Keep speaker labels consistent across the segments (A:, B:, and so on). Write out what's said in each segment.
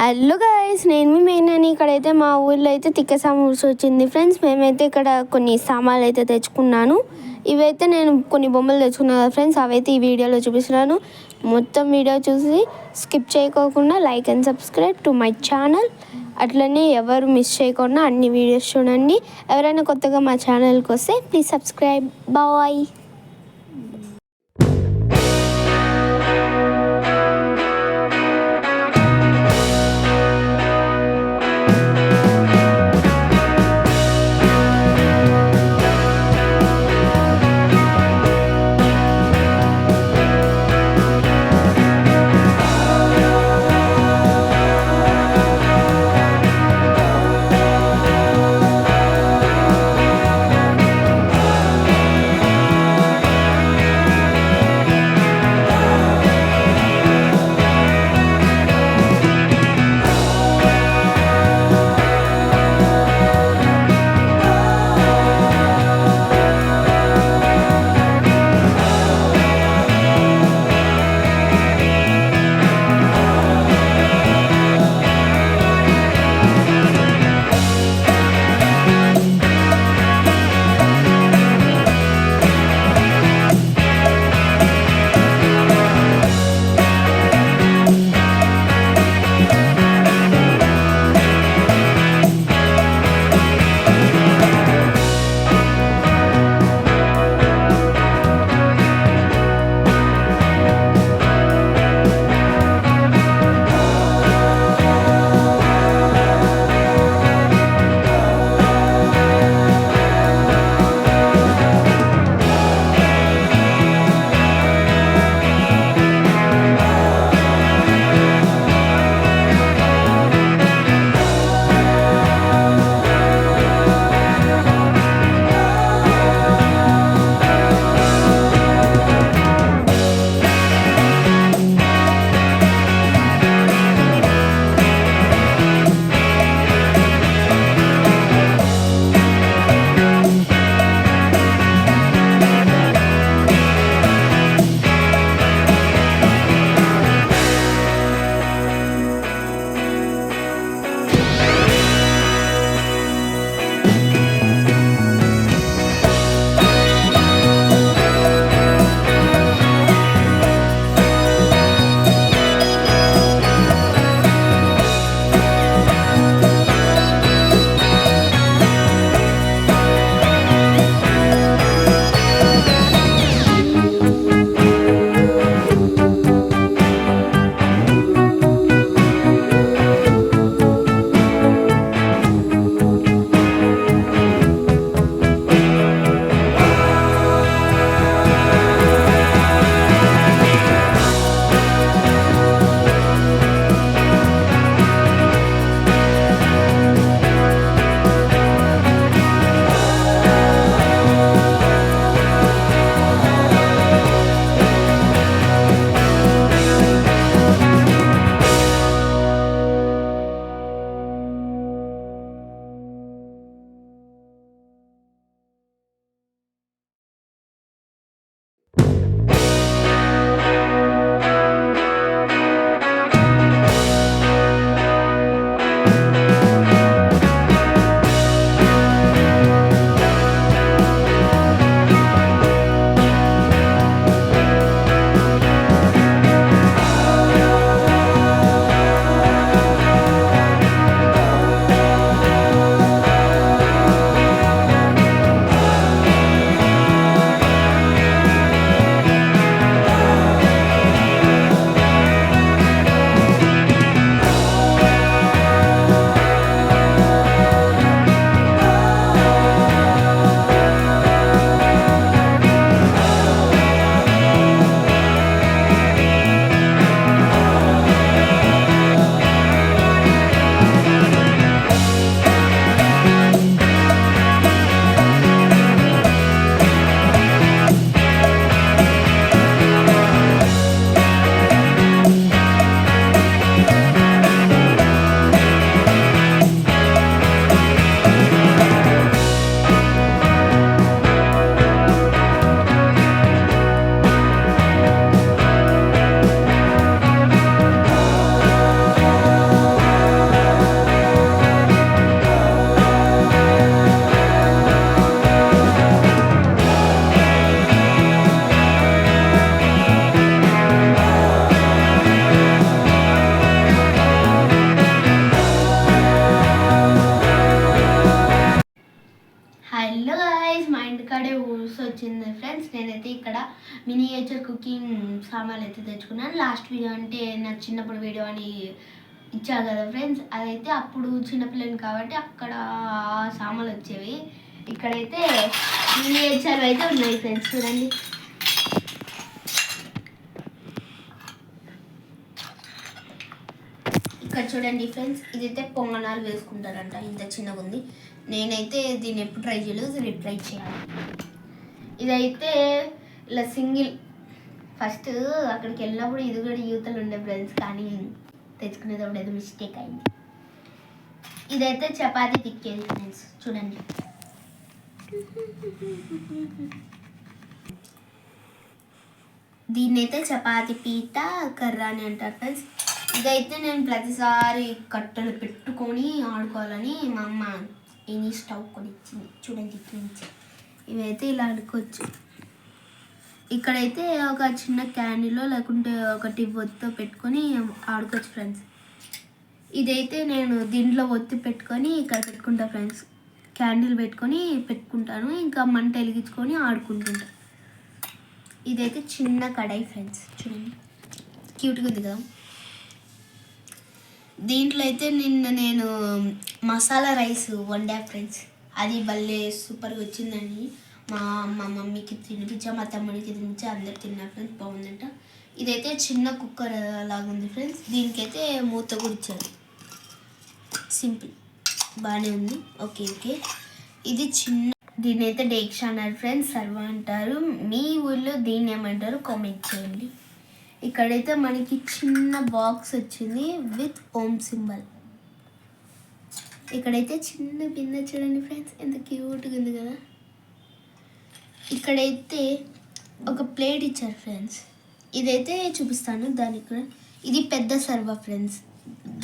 A: Hello guys, నేను మీ main ఇక్కడైతే మా ఊళ్ళో అయితే తిక్క సామాన్లు వచ్చింది ఫ్రెండ్స్. మేమైతే ఇక్కడ కొన్ని సామాన్లు అయితే తెచ్చుకున్నాను. ఇవైతే నేను కొన్ని బొమ్మలు తెచ్చుకున్నాను కదా ఫ్రెండ్స్, అవైతే ఈ వీడియోలో చూపిస్తున్నాను. మొత్తం వీడియో చూసి స్కిప్ చేయకోకుండా like and subscribe to my channel. అట్లనే ఎవరు మిస్ చేయకుండా అన్ని వీడియోస్ చూడండి. ఎవరైనా కొత్తగా మా ఛానల్కి వస్తే please subscribe. Bye. Miniature cooking సామాన్లు అయితే తెచ్చుకున్నాను. లాస్ట్ వీడియో అంటే నా చిన్నప్పుడు వీడియో అని ఇచ్చా కదా ఫ్రెండ్స్, అదైతే అప్పుడు చిన్నపిల్లని కాబట్టి అక్కడ సామాన్లు వచ్చేవి. ఇక్కడైతే మినియేచర్ అయితే ఉన్నాయి ఫ్రెండ్స్, చూడండి. ఇక్కడ చూడండి ఫ్రెండ్స్, ఇదైతే పొంగనాలు వేసుకుంటారంట. ఇంత చిన్నగా ఉంది. నేనైతే దీన్ని ఎప్పుడు ట్రై చేయలేదు, రేపు ట్రై చేయాలి. ఇదైతే ఇలా సింగిల్, ఫస్ట్ అక్కడికి వెళ్ళినప్పుడు ఇది కూడా యూతలు ఉండే ఫ్రెండ్స్, కానీ తెచ్చుకునేటప్పుడు ఏదో మిస్టేక్ అయింది. ఇదైతే చపాతీ తిక్కేది ఫ్రెండ్స్, చూడండి. దీన్నైతే చపాతీ పీట కర్ర అని అంటారు ఫ్రెండ్స్. ఇదైతే నేను ప్రతిసారి కట్టెలు పెట్టుకొని ఆడుకోవాలని మా అమ్మ ఎనీ స్టవ్ కొని ఇచ్చింది. చూడండి ఇట్లా నుంచి ఇవైతే ఇలా ఆడుకోవచ్చు. ఇక్కడైతే ఒక చిన్న క్యాండిల్లో లేకుంటే ఒకటి ఒత్తితో పెట్టుకొని ఆడుకోవచ్చు ఫ్రెండ్స్. ఇదైతే నేను దీంట్లో ఒత్తి పెట్టుకొని ఇక్కడ పెట్టుకుంటా ఫ్రెండ్స్. క్యాండిల్ పెట్టుకొని పెట్టుకుంటాను, ఇంకా మంట వెలిగించుకొని ఆడుకుంటుంటా. ఇదైతే చిన్న కడాయి ఫ్రెండ్స్, చూడండి క్యూట్గా ఉంది కదా. దీంట్లో అయితే నిన్న నేను మసాలా రైస్ వండా ఫ్రెండ్స్, అది భలే సూపర్గా వచ్చిందని మా మమ్మీకి తినిపించా, మా తమ్ముడికి తినిపించా, అందరు తిన్నారు ఫ్రెండ్స్, బాగుందంట. ఇదైతే చిన్న కుక్కర్ లాగా ఉంది ఫ్రెండ్స్, దీనికైతే మూత కూడా ఇచ్చారు. సింపుల్, బాగానే ఉంది. Okay okay. ఇది చిన్న, దీని అయితే డేక్షా అన్నారు ఫ్రెండ్స్, సర్వ అంటారు. మీ ఊళ్ళో దీన్ని ఏమంటారు కామెంట్ చేయండి. ఇక్కడైతే మనకి చిన్న బాక్స్ వచ్చింది విత్ ఓం సింబల్. ఇక్కడైతే చిన్న బిందె చూడండి ఫ్రెండ్స్, ఎంత క్యూట్గా ఉంది కదా. ఇక్కడైతే ఒక ప్లేట్ ఇచ్చారు ఫ్రెండ్స్, ఇదైతే చూపిస్తాను. దానికి కూడా ఇది పెద్ద సర్వ ఫ్రెండ్స్,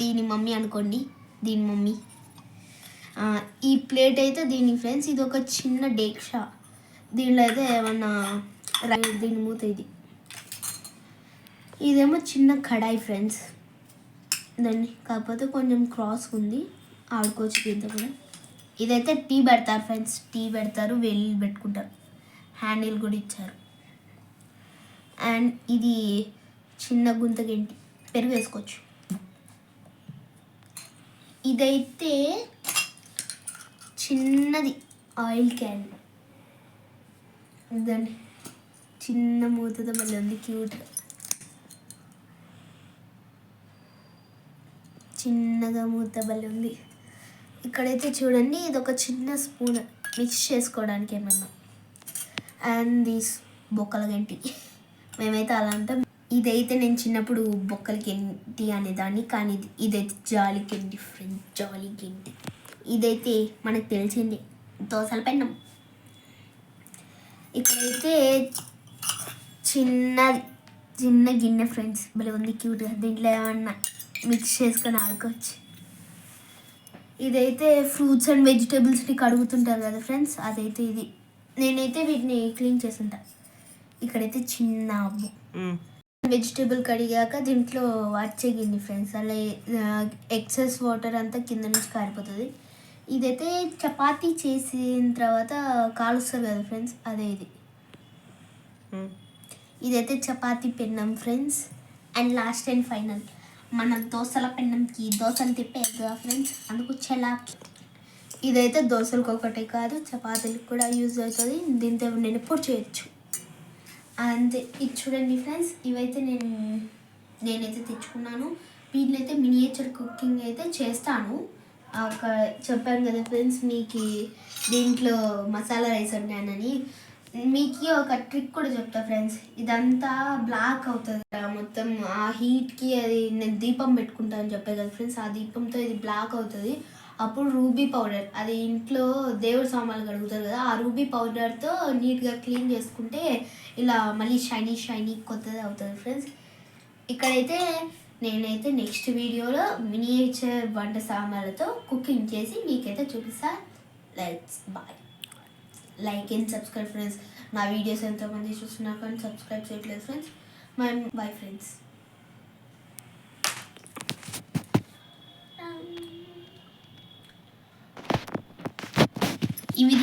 A: దీని మమ్మీ అనుకోండి, దీని మమ్మీ. ఈ ప్లేట్ అయితే దీని ఫ్రెండ్స్, ఇది ఒక చిన్న డేక్షా. దీనిలో అయితే ఏమన్నా దీని మూత ఇది. ఇదేమో చిన్న కడాయి ఫ్రెండ్స్, దాన్ని కాకపోతే కొంచెం క్రాస్ ఉంది, ఆడుకోవచ్చు దీంతో కూడా. ఇదైతే టీ పెడతారు ఫ్రెండ్స్, టీ పెడతారు, వెళ్ళి పెట్టుకుంటారు. హ్యాండిల్ కూడా ఇచ్చారు. అండ్ ఇది చిన్న గుంత గంటి, పెరుగు వేసుకోవచ్చు. ఇదైతే చిన్నది ఆయిల్ క్యాన్, దాన్ని చిన్న మూతతో మళ్ళీ ఉంది, క్యూట్గా చిన్నగా మూత బలి ఉంది. ఇక్కడైతే చూడండి, ఇది ఒక చిన్న స్పూన్ మిక్స్ చేసుకోవడానికి ఏమన్నా. అండ్ దిస్ బొక్కల గంటి, మేమైతే అలా అంటాం. ఇదైతే నేను చిన్నప్పుడు బొక్కల గంటి అనేదాన్ని, కానీ ఇదైతే జాలి గంటి ఫ్రెండ్, జాలి గంటి. ఇదైతే మనకు తెలిసింది దోశల పెన్నం. ఇక్కడైతే చిన్న గిన్నె ఫ్రెండ్స్, భలే ఉంది క్యూట్గా. దీంట్లో ఏమన్నా మిక్స్ చేసుకొని ఆడుకోవచ్చు. ఇదైతే ఫ్రూట్స్ అండ్ వెజిటేబుల్స్ని కడుగుతుంటారు కదా ఫ్రెండ్స్, అదైతే ఇది. నేనైతే వీటిని క్లీన్ చేస్తుంటా. ఇక్కడైతే చిన్న అబ్బు వెజిటేబుల్ కడిగాక దీంట్లో వచ్చే గిన్నె ఫ్రెండ్స్, అలా ఎక్సెస్ వాటర్ అంతా కింద నుంచి కారిపోతుంది. ఇదైతే చపాతీ చేసిన తర్వాత కాలుస్తారు కదా ఫ్రెండ్స్, అదే ఇది. ఇదైతే చపాతీ పెన్నం friends. And last and final, మన దోశల పెన్నంకి దోశలు తిప్పేది కదా ఫ్రెండ్స్, అందుకు చెలాకి. ఇదైతే దోశలకు ఒకటే కాదు, చపాతీలకు కూడా యూజ్ అవుతుంది. దీంతో నేను ఎప్పుడు చేయొచ్చు. అంతే. ఇది చూడండి ఫ్రెండ్స్, ఇవైతే నేనైతే తెచ్చుకున్నాను. వీటినైతే మినియేచర్ కుకింగ్ అయితే చేస్తాను. ఒక చెప్పాను కదా ఫ్రెండ్స్ మీకు, దీంట్లో మసాలా రైస్ వండానని. మీకు ఒక ట్రిక్ కూడా చెప్తా ఫ్రెండ్స్. ఇదంతా బ్లాక్ అవుతుంది మొత్తం ఆ హీట్కి. అది నేను దీపం పెట్టుకుంటాను అని చెప్పే కదా ఫ్రెండ్స్, ఆ దీపంతో ఇది బ్లాక్ అవుతుంది. అప్పుడు రూబీ పౌడర్, అది ఇంట్లో దేవుడి సామాన్లు కడుగుతారు కదా, ఆ రూబీ పౌడర్తో నీట్గా క్లీన్ చేసుకుంటే ఇలా మళ్ళీ షైనీ కొత్తది అవుతుంది ఫ్రెండ్స్. ఇక్కడైతే నేనైతే నెక్స్ట్ వీడియోలో మినియేచర్ వంట సామాన్లతో కుకింగ్ చేసి మీకైతే చూపిస్తా. Let's bye. Like and subscribe friends. నా వీడియోస్ ఎంతమంది చూస్తున్నారు కానీ సబ్స్క్రైబ్ చేయట్లేదు ఫ్రెండ్స్. Bye friends. ఇవి